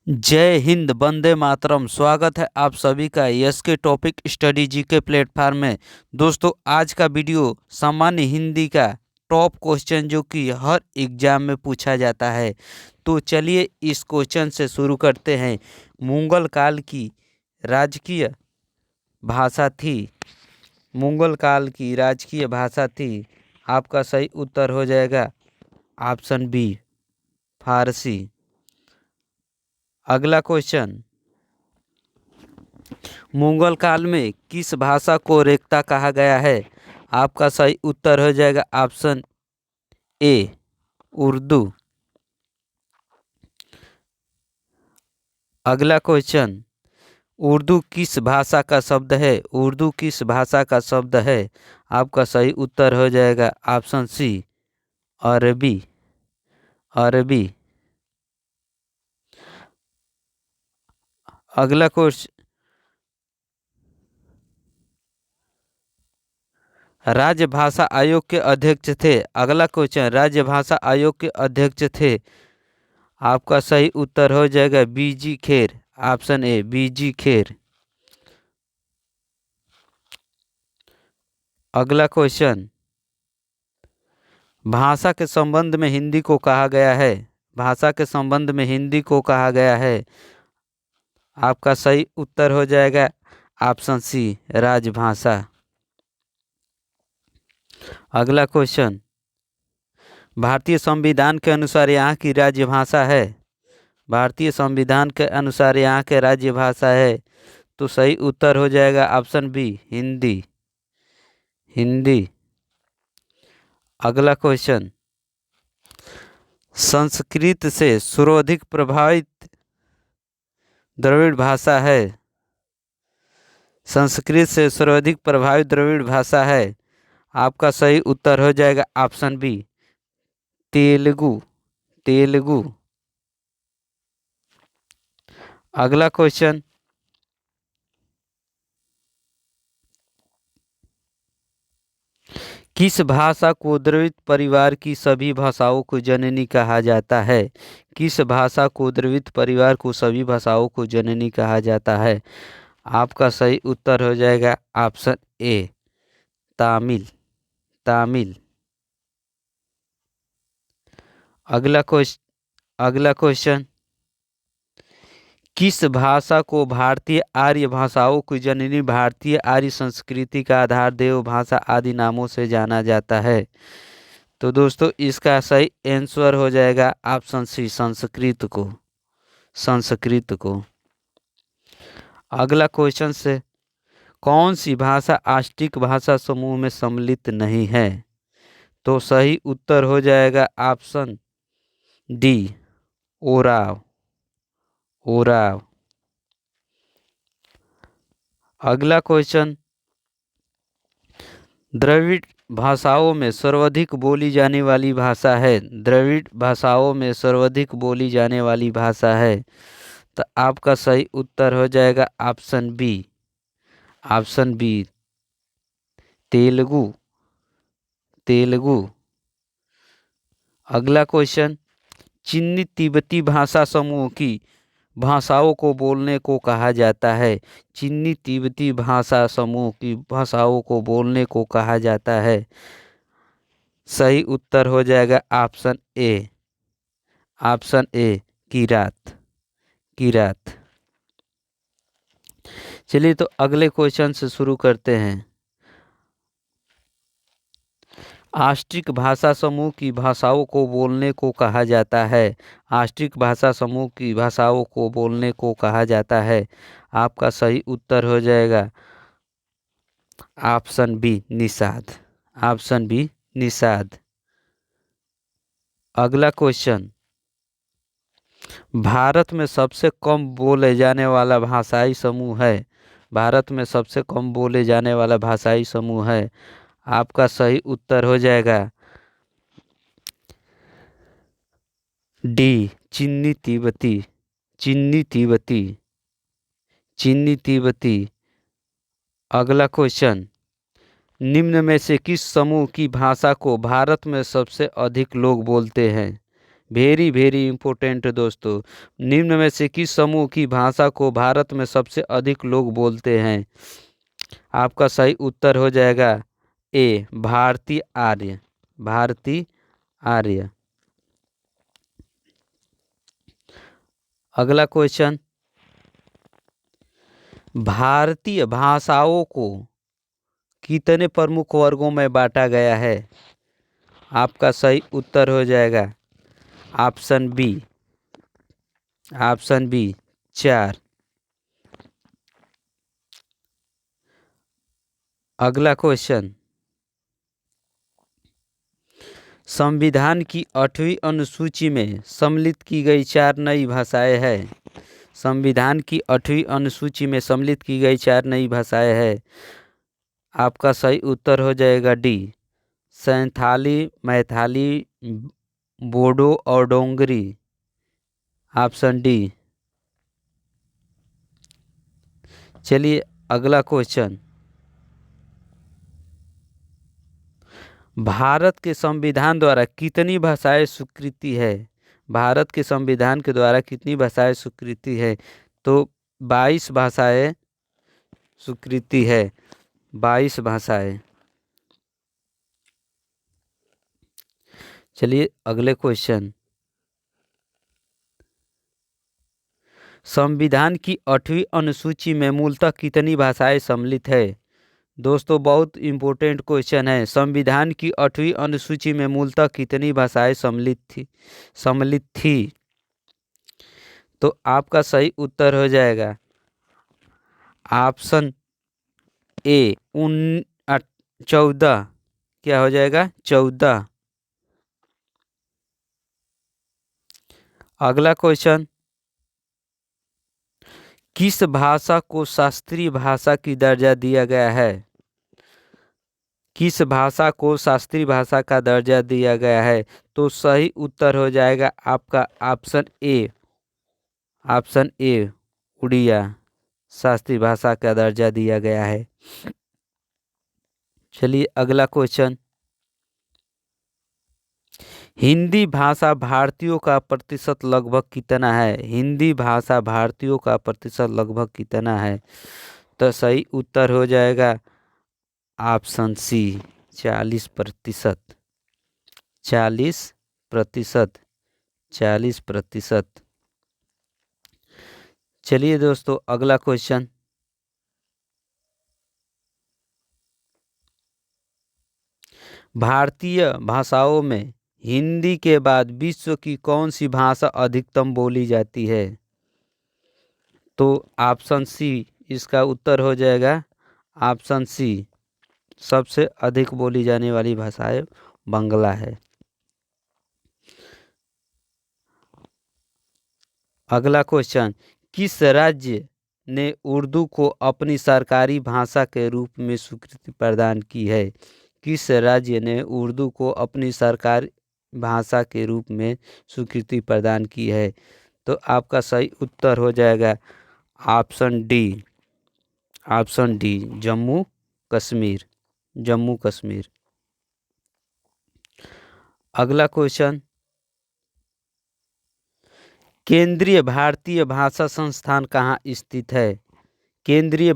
जय हिंद, वंदे मातरम। स्वागत है आप सभी का यस के टॉपिक स्टडी जी के प्लेटफार्म में। दोस्तों, आज का वीडियो सामान्य हिंदी का टॉप क्वेश्चन जो कि हर एग्जाम में पूछा जाता है। तो चलिए इस क्वेश्चन से शुरू करते हैं। मुगल काल की राजकीय भाषा थी। मुगल काल की राजकीय भाषा थी। आपका सही उत्तर हो जाएगा ऑप्शन बी, फारसी। अगला क्वेश्चन, मुगल काल में किस भाषा को रेख्ता कहा गया है? आपका सही उत्तर हो जाएगा ऑप्शन ए, उर्दू। अगला क्वेश्चन, उर्दू किस भाषा का शब्द है? उर्दू किस भाषा का शब्द है? आपका सही उत्तर हो जाएगा ऑप्शन सी, अरबी। अरबी। अगला क्वेश्चन, राज्य भाषा आयोग के अध्यक्ष थे। अगला क्वेश्चन, राज्य भाषा आयोग के अध्यक्ष थे। आपका सही उत्तर हो जाएगा बीजी खेर। ऑप्शन ए, बीजी खेर। अगला क्वेश्चन, भाषा के संबंध में हिंदी को कहा गया है। भाषा के संबंध में हिंदी को कहा गया है। आपका सही उत्तर हो जाएगा ऑप्शन सी, राजभाषा। अगला क्वेश्चन, भारतीय संविधान के अनुसार यहाँ की राज्य भाषा है। भारतीय संविधान के अनुसार यहाँ के राज्य भाषा है। तो सही उत्तर हो जाएगा ऑप्शन बी, हिंदी। हिंदी। अगला क्वेश्चन, संस्कृत से सर्वाधिक प्रभावित द्रविड़ भाषा है। संस्कृत से सर्वाधिक प्रभावित द्रविड़ भाषा है। आपका सही उत्तर हो जाएगा ऑप्शन बी, तेलुगु। तेलुगु। अगला क्वेश्चन, किस भाषा को द्रविड़ परिवार की सभी भाषाओं को जननी कहा जाता है? किस भाषा को द्रविड़ परिवार को सभी भाषाओं को जननी कहा जाता है? आपका सही उत्तर हो जाएगा ऑप्शन ए, तमिल। तमिल। अगला क्वेश्चन, किस भाषा को भारतीय आर्य भाषाओं की जननी, भारतीय आर्य संस्कृति का आधार, देव भाषा आदि नामों से जाना जाता है? तो दोस्तों, इसका सही आंसर हो जाएगा ऑप्शन सी, संस्कृत को। संस्कृत को। अगला क्वेश्चन से, कौन सी भाषा आष्टिक भाषा समूह में सम्मिलित नहीं है? तो सही उत्तर हो जाएगा ऑप्शन डी, ओराव। ओराव। अगला क्वेश्चन, द्रविड़ भाषाओं में सर्वाधिक बोली जाने वाली भाषा है। द्रविड़ भाषाओं में सर्वाधिक बोली जाने वाली भाषा है। तो आपका सही उत्तर हो जाएगा option B. Option B, Telugu. Telugu. अगला क्वेश्चन, चीनी तिब्बती भाषा समूह की भाषाओं को बोलने को कहा जाता है। चीनी तिब्बती भाषा समूह की भाषाओं को बोलने को कहा जाता है। सही उत्तर हो जाएगा ऑप्शन ए। ऑप्शन ए, किरात। किरात। चलिए तो अगले क्वेश्चन से शुरू करते हैं। आष्टिक भाषा समूह की भाषाओं को बोलने को कहा जाता है। आष्टिक भाषा समूह की भाषाओं को बोलने को कहा जाता है। आपका सही उत्तर हो जाएगा option B, Nishad. Option B, Nishad. अगला क्वेश्चन, भारत में सबसे कम बोले जाने वाला भाषाई समूह है। भारत में सबसे कम बोले जाने वाला भाषाई समूह है। आपका सही उत्तर हो जाएगा डी, चीनी तिब्बती। चीनी तिब्बती। चीनी तिब्बती। अगला क्वेश्चन, निम्न में से किस समूह की भाषा को भारत में सबसे अधिक लोग बोलते हैं? वेरी वेरी इंपॉर्टेंट दोस्तों। निम्न में से किस समूह की भाषा को भारत में सबसे अधिक लोग बोलते हैं? आपका सही उत्तर हो जाएगा ए, भारतीय आर्य। भारतीय आर्य। अगला क्वेश्चन, भारतीय भाषाओं को कितने प्रमुख वर्गों में बांटा गया है? आपका सही उत्तर हो जाएगा ऑप्शन बी। Option B 4। अगला क्वेश्चन, संविधान की 8वीं अनुसूची में सम्मिलित की गई 4 नई भाषाएं हैं। संविधान की 8वीं अनुसूची में सम्मिलित की गई 4 नई भाषाएं हैं। आपका सही उत्तर हो जाएगा डी, संथाली, मैथिली, बोडो और डोंगरी। Option D. चलिए अगला क्वेश्चन, भारत के संविधान द्वारा कितनी भाषाएं स्वीकृति है? भारत के संविधान के द्वारा कितनी भाषाएं स्वीकृति है? तो 22 भाषाएं स्वीकृति है। 22 भाषाएं। चलिए अगले क्वेश्चन, संविधान की 8वीं अनुसूची में मूलतः कितनी भाषाएं सम्मिलित है? दोस्तों बहुत इंपॉर्टेंट क्वेश्चन है। संविधान की 8वीं अनुसूची में मूलतः कितनी भाषाएं सम्मिलित थी? तो आपका सही उत्तर हो जाएगा ऑप्शन ए, 14। क्या हो जाएगा? 14। अगला क्वेश्चन, किस भाषा को शास्त्रीय भाषा की दर्जा दिया गया है? किस भाषा को शास्त्रीय भाषा का दर्जा दिया गया है? तो सही उत्तर हो जाएगा आपका option A. Option A, Oriya शास्त्रीय भाषा का दर्जा दिया गया है। चलिए अगला क्वेश्चन, हिंदी भाषा भारतीयों का प्रतिशत लगभग कितना है? हिंदी भाषा भारतीयों का प्रतिशत लगभग कितना है? तो सही उत्तर हो जाएगा ऑप्शन सी, 40%। 40%। 40%। चलिए दोस्तों अगला क्वेश्चन, भारतीय भाषाओं में हिंदी के बाद विश्व की कौन सी भाषा अधिकतम बोली जाती है? तो ऑप्शन सी इसका उत्तर हो जाएगा। ऑप्शन सी, सबसे अधिक बोली जाने वाली भाषाएं बांग्ला है। अगला क्वेश्चन, किस राज्य ने उर्दू को अपनी सरकारी भाषा के रूप में स्वीकृति प्रदान की है? किस राज्य ने उर्दू को अपनी सरकारी भाषा के रूप में स्वीकृति प्रदान की है? तो आपका सही उत्तर हो जाएगा option D. Option D, Jammu Kashmir. Jammu Kashmir. अगला क्वेश्चन, केंद्रीय भारतीय भाषा संस्थान कहाँ स्थित है? केंद्रीय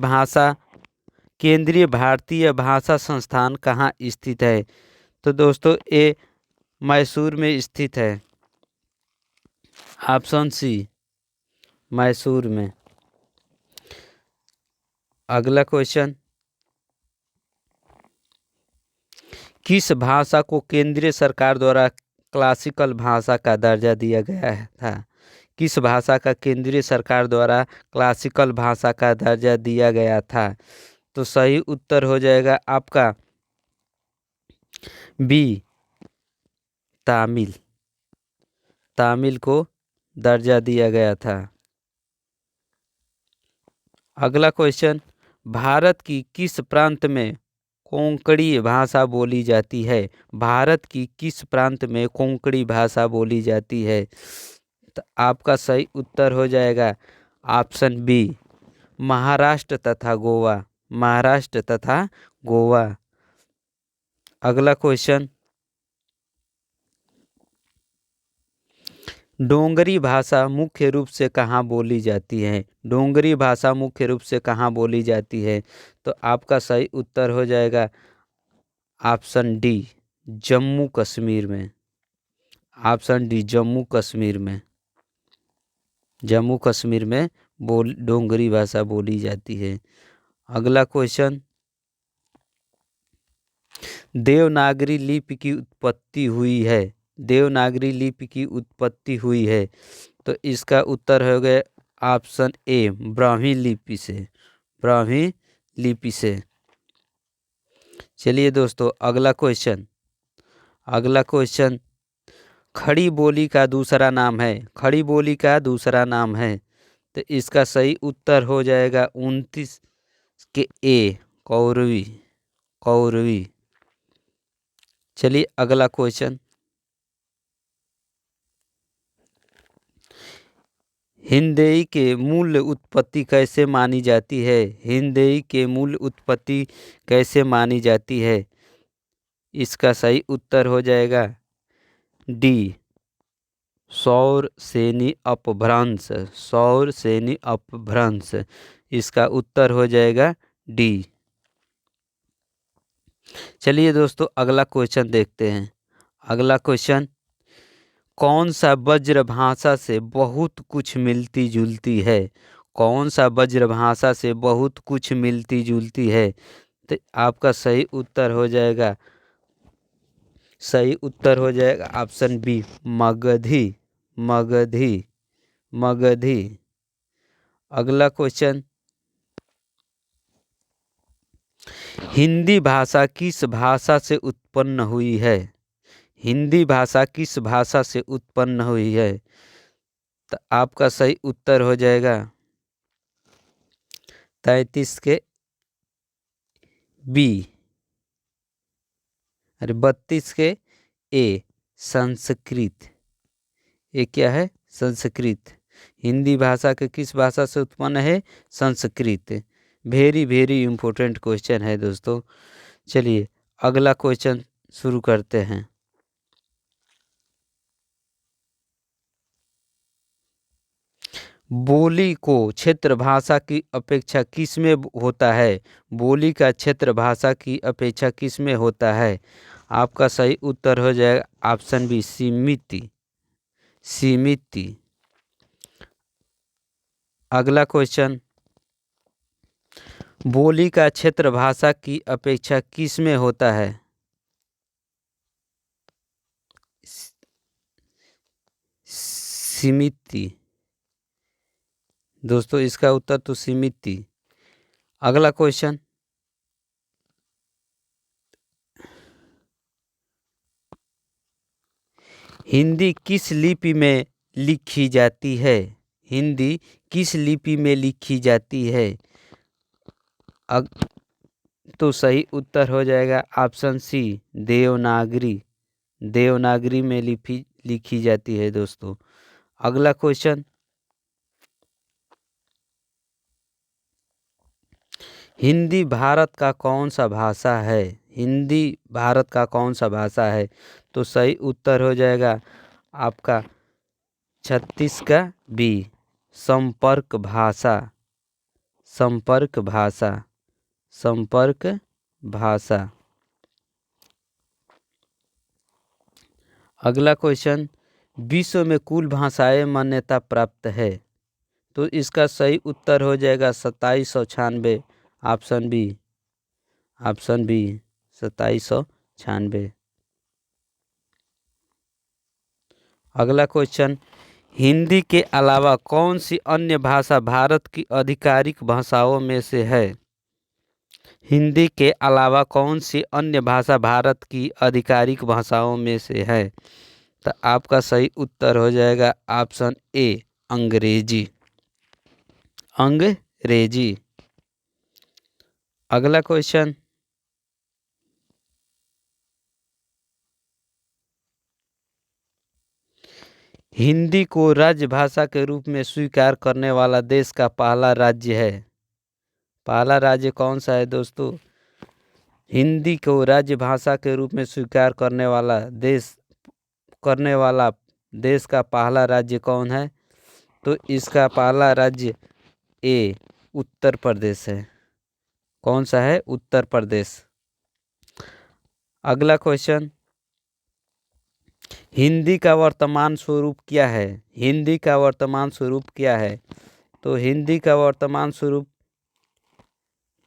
भारतीय भाषा संस्थान कहाँ स्थित है? तो दोस्तों ये मैसूर में स्थित है। ऑप्शन सी, मैसूर में। अगला क्वेश्चन, किस भाषा को केंद्रीय सरकार द्वारा क्लासिकल भाषा का दर्जा दिया गया था? किस भाषा का केंद्रीय सरकार द्वारा क्लासिकल भाषा का दर्जा दिया गया था? तो सही उत्तर हो जाएगा आपका बी, तमिल। तमिल को दर्जा दिया गया था। अगला क्वेश्चन, भारत की किस प्रांत में कोंकणी भाषा बोली जाती है? भारत की किस प्रांत में कोंकणी भाषा बोली जाती है? तो आपका सही उत्तर हो जाएगा ऑप्शन बी, महाराष्ट्र तथा गोवा। महाराष्ट्र तथा गोवा। अगला क्वेश्चन, डोंगरी भाषा मुख्य रूप से कहाँ बोली जाती है? डोंगरी भाषा मुख्य रूप से कहाँ बोली जाती है? तो आपका सही उत्तर हो जाएगा ऑप्शन डी, जम्मू कश्मीर में। ऑप्शन डी, जम्मू कश्मीर में। जम्मू कश्मीर में डोंगरी भाषा बोली जाती है। अगला क्वेश्चन, देवनागरी लिपि की उत्पत्ति हुई है। देवनागरी लिपि की उत्पत्ति हुई है, तो इसका उत्तर हो गया ऑप्शन ए, ब्राह्मी लिपि से। ब्राह्मी लिपि से। चलिए दोस्तों, अगला क्वेश्चन। अगला क्वेश्चन, खड़ी बोली का दूसरा नाम है। खड़ी बोली का दूसरा नाम है, तो इसका सही उत्तर हो जाएगा 29 के ए, कौरवी। कौरवी। चलिए अगला क्वेश्चन, हिंदी के मूल उत्पत्ति कैसे मानी जाती है? हिंदी के मूल उत्पत्ति कैसे मानी जाती है? इसका सही उत्तर हो जाएगा डी, सौर सेनी अपभ्रंश। सौर सेनी अपभ्रंश। इसका उत्तर हो जाएगा डी। चलिए दोस्तों, अगला क्वेश्चन देखते हैं। अगला क्वेश्चन, कौन सा वज्र भाषा से बहुत कुछ मिलती जुलती है? कौन सा वज्र भाषा से बहुत कुछ मिलती जुलती है? तो आपका सही उत्तर हो जाएगा, सही उत्तर हो जाएगा ऑप्शन बी, मगधी। मगधी। मगधी। अगला क्वेश्चन, हिंदी भाषा किस भाषा से उत्पन्न हुई है? हिंदी भाषा किस भाषा से उत्पन्न हुई है? तो आपका सही उत्तर हो जाएगा 33 के बी, अरे 32 के ए, संस्कृत। ये क्या है? संस्कृत। हिंदी भाषा के किस भाषा से उत्पन्न है? Sanskrit. Very very important question है दोस्तों। चलिए अगला क्वेश्चन शुरू करते हैं। बोली को क्षेत्र भाषा की अपेक्षा किस में होता है? बोली का क्षेत्र भाषा की अपेक्षा किस में होता है? आपका सही उत्तर हो जाएगा ऑप्शन बी, सीमिति। सीमिति। अगला क्वेश्चन, बोली का क्षेत्र भाषा की अपेक्षा किस में होता है? सीमिति। दोस्तों इसका उत्तर तो सीमिति। अगला क्वेश्चन, हिंदी किस लिपि में लिखी जाती है? हिंदी किस लिपि में लिखी जाती है? तो सही उत्तर हो जाएगा ऑप्शन सी, देवनागरी। देवनागरी में लिखी जाती है दोस्तों। अगला क्वेश्चन, हिंदी भारत का कौन सा भाषा है? हिंदी भारत का कौन सा भाषा है? तो सही उत्तर हो जाएगा आपका 36 का बी, संपर्क भाषा। संपर्क भाषा। संपर्क भाषा। अगला क्वेश्चन, विश्व में कुल भाषाएं मान्यता प्राप्त है, तो इसका सही उत्तर हो जाएगा 2796, ऑप्शन बी। Option B, 2796। अगला क्वेश्चन, हिंदी के अलावा कौन सी अन्य भाषा भारत की आधिकारिक भाषाओं में से है? हिंदी के अलावा कौन सी अन्य भाषा भारत की आधिकारिक भाषाओं में से है? तो आपका सही उत्तर हो जाएगा ऑप्शन ए, अंग्रेजी। अंग्रेजी। अगला क्वेश्चन, हिंदी को राजभाषा के रूप में स्वीकार करने वाला देश का पहला राज्य है। पहला राज्य कौन सा है दोस्तों? हिंदी को राजभाषा के रूप में स्वीकार करने वाला देश का पहला राज्य कौन है? तो इसका पहला राज्य ए उत्तर प्रदेश है। कौन सा है? उत्तर प्रदेश। अगला क्वेश्चन, हिंदी का वर्तमान स्वरूप क्या है? हिंदी का वर्तमान स्वरूप क्या है? तो हिंदी का वर्तमान स्वरूप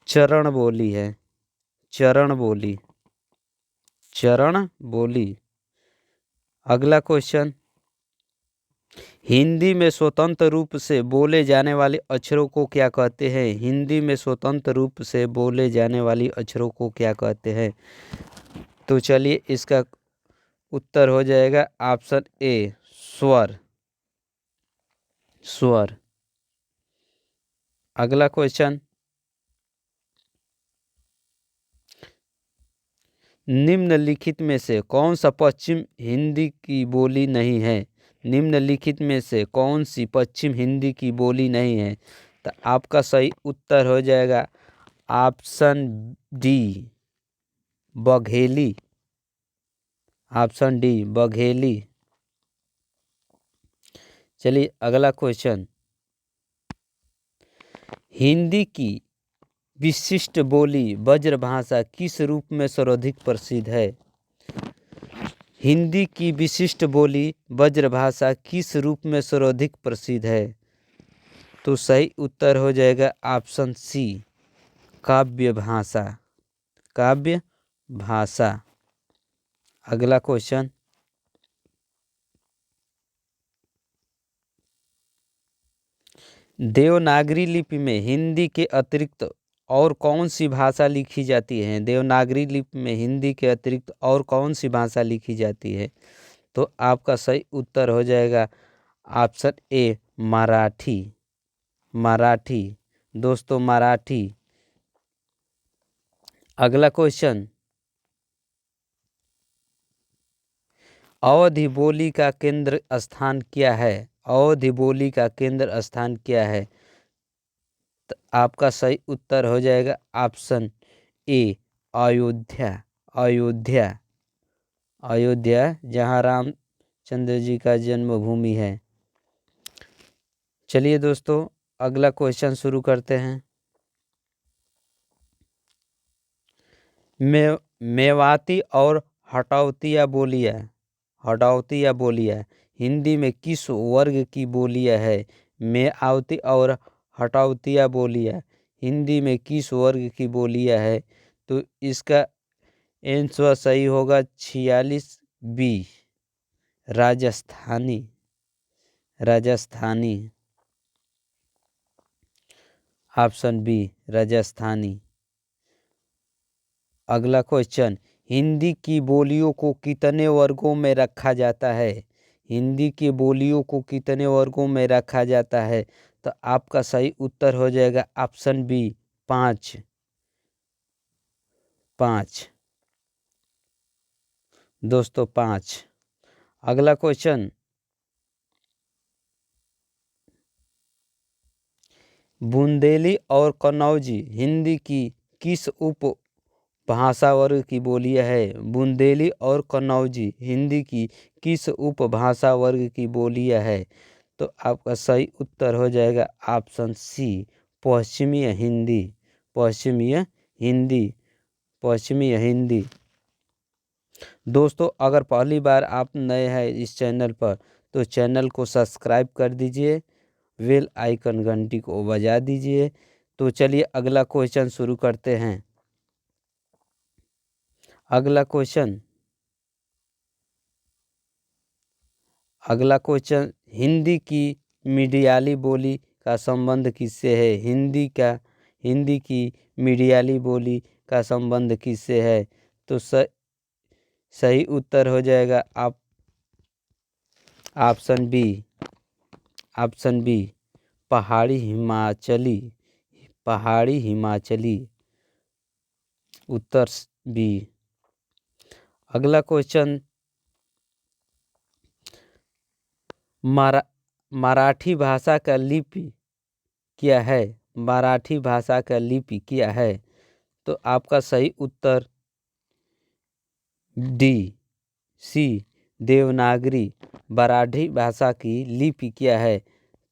चरण बोली है। चरण बोली, चरण बोली। अगला क्वेश्चन, हिंदी में स्वतंत्र रूप से बोले जाने वाले अक्षरों को क्या कहते हैं? हिंदी में स्वतंत्र रूप से बोले जाने वाली अक्षरों को क्या कहते हैं? तो चलिए इसका उत्तर हो जाएगा ऑप्शन ए स्वर। स्वर। अगला क्वेश्चन, निम्नलिखित में से कौन सा पश्चिम हिंदी की बोली नहीं है? निम्नलिखित में से कौन सी पश्चिम हिंदी की बोली नहीं है? तो आपका सही उत्तर हो जाएगा option D Bagheli. Option D Bagheli. चलिए अगला क्वेश्चन, हिंदी की विशिष्ट बोली ब्रजभाषा किस रूप में सर्वाधिक प्रसिद्ध है? हिंदी की विशिष्ट बोली ब्रजभाषा किस रूप में सर्वाधिक प्रसिद्ध है? तो सही उत्तर हो जाएगा ऑप्शन सी काव्य भाषा। काव्य भाषा। अगला क्वेश्चन, देवनागरी लिपि में हिंदी के अतिरिक्त और कौन सी भाषा लिखी जाती है? देवनागरी लिपि में हिंदी के अतिरिक्त और कौन सी भाषा लिखी जाती है? तो आपका सही उत्तर हो जाएगा ऑप्शन ए मराठी। मराठी। दोस्तों मराठी। अगला क्वेश्चन, अवधी बोली का केंद्र स्थान क्या है? अवधी बोली का केंद्र स्थान क्या है? तो आपका सही उत्तर हो जाएगा ऑप्शन ए अयोध्या। अयोध्या। अयोध्या जहाँ रामचंद्र जी का जन्मभूमि है। चलिए दोस्तों अगला क्वेश्चन शुरू करते हैं। मेवाती और हटौतिया बोलियाँ। हटौतिया बोलियाँ हिंदी में किस वर्ग की बोलियाँ है? मेवाती और हटौतिया बोलियाँ हिंदी में किस वर्ग की बोलियाँ है? तो इसका आंसर सही होगा 46 B Rajasthani. Rajasthani. Option B Rajasthani. अगला क्वेश्चन, हिंदी की बोलियों को कितने वर्गों में रखा जाता है? हिंदी की बोलियों को कितने वर्गों में रखा जाता है? तो आपका सही उत्तर हो जाएगा ऑप्शन बी 5। 5 दोस्तों 5। अगला क्वेश्चन, बुंदेली और कन्नौजी हिंदी की किस उप भाषा वर्ग की बोलियाँ है? बुंदेली और कन्नौजी हिंदी की किस उपभाषा वर्ग की बोलियाँ है? तो आपका सही उत्तर हो जाएगा ऑप्शन सी पश्चिमी हिंदी। पश्चिमी हिंदी। पश्चिमी हिंदी। दोस्तों अगर पहली बार आप नए हैं इस चैनल पर तो चैनल को सब्सक्राइब कर दीजिए, बेल आइकन घंटी को बजा दीजिए। तो चलिए अगला क्वेश्चन शुरू करते हैं। अगला क्वेश्चन, अगला क्वेश्चन, हिंदी की मीडियाली बोली का संबंध किससे है? हिंदी की मीडियाली बोली का संबंध किससे है? तो सही उत्तर हो जाएगा आप ऑप्शन बी। ऑप्शन बी पहाड़ी हिमाचली। पहाड़ी हिमाचली। उत्तर बी। अगला क्वेश्चन, मराठी भाषा का लिपि क्या है? मराठी भाषा का लिपि क्या है? तो आपका सही उत्तर डी सी देवनागरी। मराठी भाषा की लिपि क्या है?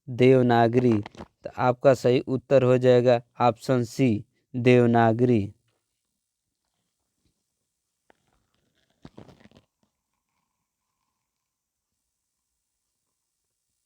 देवनागरी। तो आपका सही उत्तर हो जाएगा ऑप्शन सी, देवनागरी।